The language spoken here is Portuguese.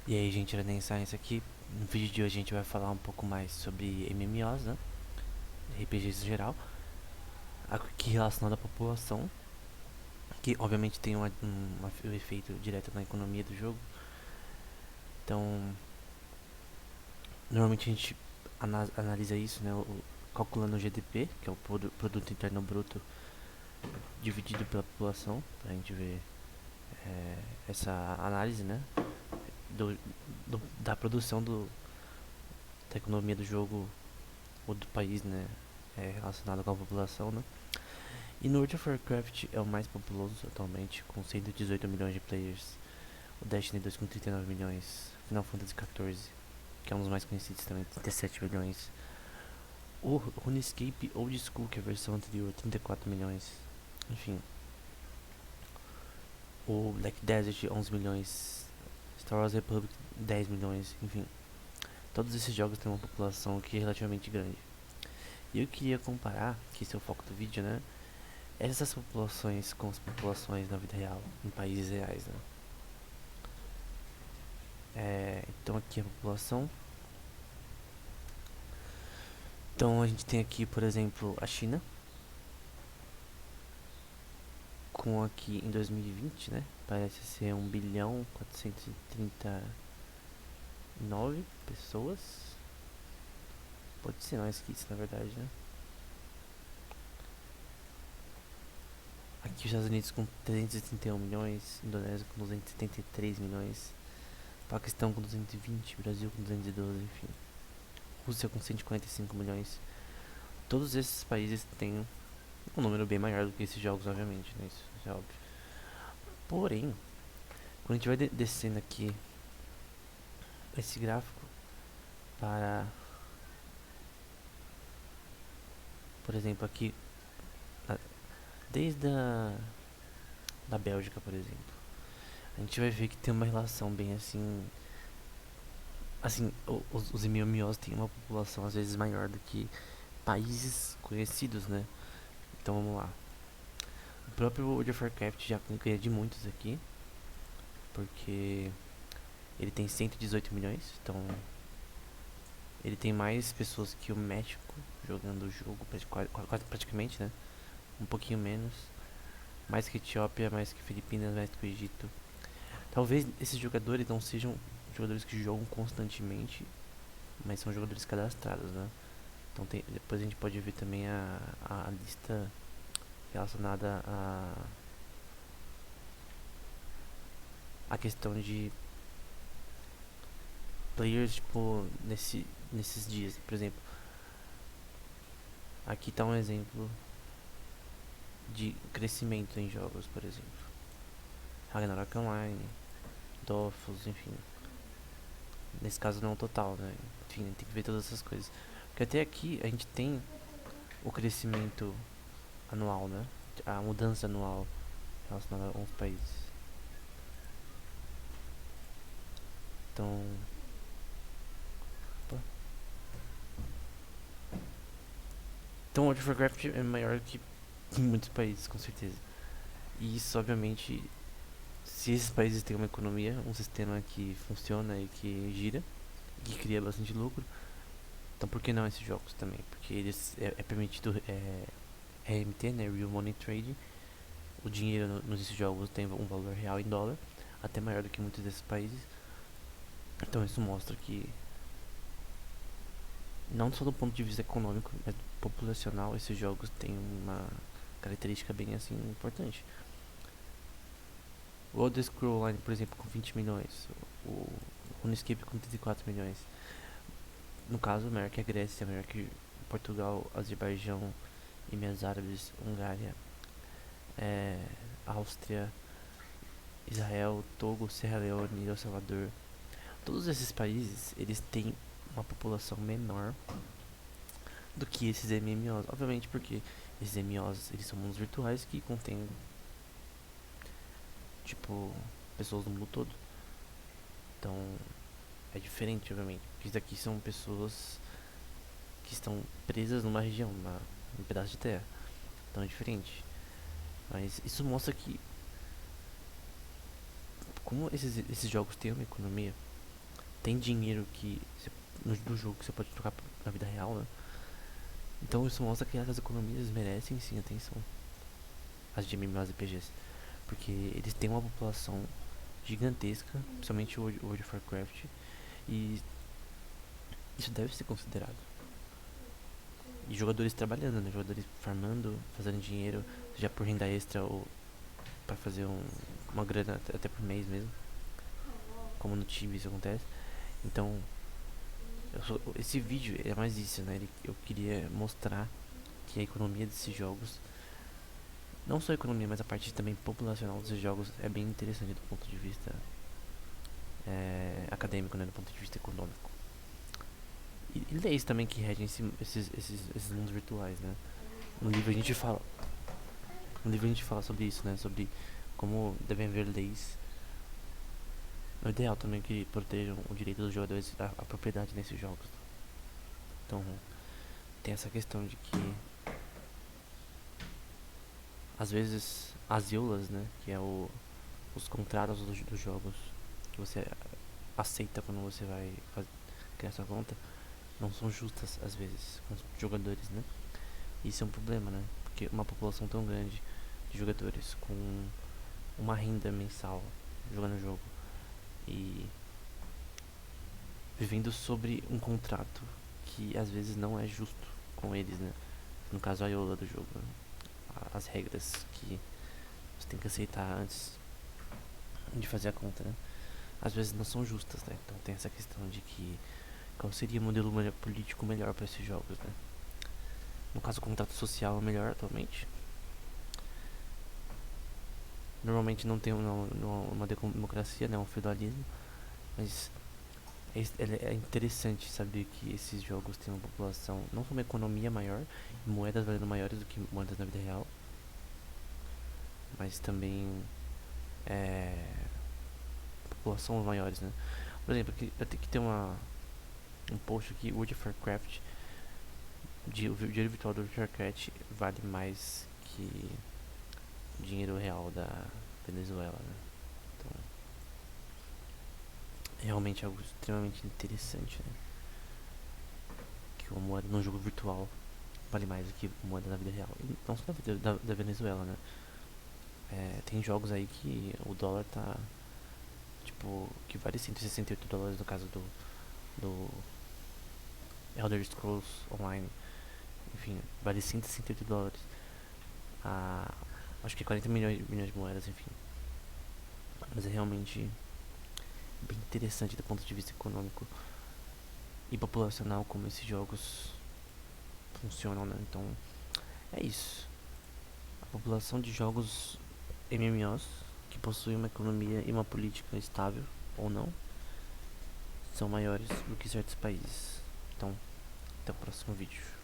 E aí, gente, era nem Science aqui. No vídeo de hoje a gente vai falar um pouco mais sobre MMOs, né? RPGs em geral, aqui relacionado à população, que obviamente tem um efeito direto na economia do jogo. Então, normalmente a gente analisa isso, né? Calculando o GDP, que é o Produto Interno Bruto, dividido pela população, pra gente ver essa análise, né? Do, da produção da economia do jogo ou do país, né? Relacionado com a população, né? E no World of Warcraft é o mais populoso atualmente, com 118 milhões de players. O Destiny 2 com 39 milhões. Final Fantasy 14, que é um dos mais conhecidos também, 37 milhões. O RuneScape Old School, que é a versão anterior, 34 milhões. Enfim. O Black Desert, 11 milhões. Star Wars Republic, 10 milhões. Enfim. Todos esses jogos têm uma população que é relativamente grande. E eu queria comparar, que esse é o foco do vídeo, né? Essas populações com as populações na vida real, em países reais, né? Então aqui a população. Então a gente tem aqui, por exemplo, a China, com aqui em 2020, né? Parece ser 1.439 pessoas. Pode ser mais que isso, na verdade, né? Aqui os Estados Unidos com 331 milhões, Indonésia com 273 milhões, Paquistão com 220, Brasil com 212, enfim. Rússia com 145 milhões. Todos esses países têm um número bem maior do que esses jogos, obviamente, né? Isso é óbvio. Porém, quando a gente vai descendo aqui esse gráfico para, por exemplo, aqui desde da Bélgica, por exemplo, a gente vai ver que tem uma relação bem assim, os MMOs têm uma população às vezes maior do que países conhecidos, né? Então vamos lá. O próprio World of Warcraft já ganha de muitos aqui, porque ele tem 118 milhões, então ele tem mais pessoas que o México jogando o jogo, praticamente, né? Um pouquinho menos. Mais que Etiópia, mais que Filipinas, mais que o Egito. Talvez esses jogadores não sejam jogadores que jogam constantemente, mas são jogadores cadastrados, né? Então depois a gente pode ver também a lista relacionada a questão de players, tipo, nesses dias. Por exemplo, aqui está um exemplo de crescimento em jogos, por exemplo. Ragnarok Online, Dofus, enfim. Nesse caso não é um total, né? Enfim, tem que ver todas essas coisas. Porque até aqui a gente tem o crescimento anual, né? A mudança anual relacionada a alguns países. Então, opa. Então World of Warcraft é maior que muitos países, com certeza. E isso, obviamente, se esses países têm uma economia, um sistema que funciona e que gira, que cria bastante lucro, então por que não esses jogos também? Porque eles é permitido RMT, né, Real Money Trading. O dinheiro nesses jogos tem um valor real em dólar, até maior do que muitos desses países. Então isso mostra que não só do ponto de vista econômico, mas populacional, esses jogos têm uma característica bem assim importante. O Elder Scrolls Online, por exemplo, com 20 milhões, o RuneScape com 34 milhões. No caso, maior que a Grécia, maior que Portugal, Azerbaijão, Emirados Árabes, Hungária, Áustria, Israel, Togo, Serra Leone, El Salvador. Todos esses países, eles têm uma população menor do que esses MMOs. Obviamente porque esses MMOs, eles são mundos virtuais que contêm, tipo, pessoas do mundo todo. Então, é diferente, obviamente. Porque isso daqui são pessoas que estão presas numa região, num pedaço de terra. Então é diferente. Mas isso mostra que, como esses jogos têm uma economia, tem dinheiro do jogo que você pode trocar na vida real, né? Então isso mostra que essas economias merecem sim atenção, as de MMORPGs, porque eles têm uma população gigantesca, principalmente o World of Warcraft, e isso deve ser considerado. E jogadores trabalhando, né? Jogadores farmando, fazendo dinheiro, seja por renda extra ou para fazer uma grana até por mês mesmo, como no Tibia isso acontece. Então, esse vídeo é mais isso, né? Eu queria mostrar que a economia desses jogos, não só a economia, mas a parte também populacional desses jogos é bem interessante do ponto de vista acadêmico, né? Do ponto de vista econômico. E leis também que regem esses mundos virtuais, né? No livro a gente fala, no livro a gente fala sobre isso, né? Sobre como devem haver leis. É ideal também que protejam o direito dos jogadores à propriedade nesses jogos. Então, tem essa questão de que às vezes as EULAs, né, que é os contratos dos jogos que você aceita quando você vai criar sua conta, não são justas às vezes com os jogadores, né? Isso é um problema, né? Porque uma população tão grande de jogadores com uma renda mensal jogando o jogo e vivendo sobre um contrato que às vezes não é justo com eles, né? No caso a EULA do jogo, né? As regras que você tem que aceitar antes de fazer a conta, né? Às vezes não são justas, né? Então tem essa questão de que qual seria o modelo político melhor para esses jogos, né? No caso o contrato social é melhor atualmente. Normalmente não tem uma democracia, né? Um feudalismo, mas é interessante saber que esses jogos têm uma população, não só uma economia maior, moedas valendo maiores do que moedas na vida real, mas também população maiores, né? Por exemplo, aqui, eu tenho que ter um post aqui, World of Warcraft, o dinheiro virtual do World of Warcraft vale mais que o dinheiro real da Venezuela, né? Então, é realmente algo extremamente interessante, né? Que uma moeda num jogo virtual vale mais do que uma moeda na vida real. E não só da Venezuela, né? Tem jogos aí que o dólar tá, tipo, que vale US$ 168 no caso do Elder Scrolls Online. Enfim, vale US$ 168. Acho que 40 milhões de moedas, enfim. Mas é realmente bem interessante do ponto de vista econômico e populacional como esses jogos funcionam, né? Então, é isso. A população de jogos MMOs que possuem uma economia e uma política estável ou não são maiores do que certos países. Então, até o próximo vídeo.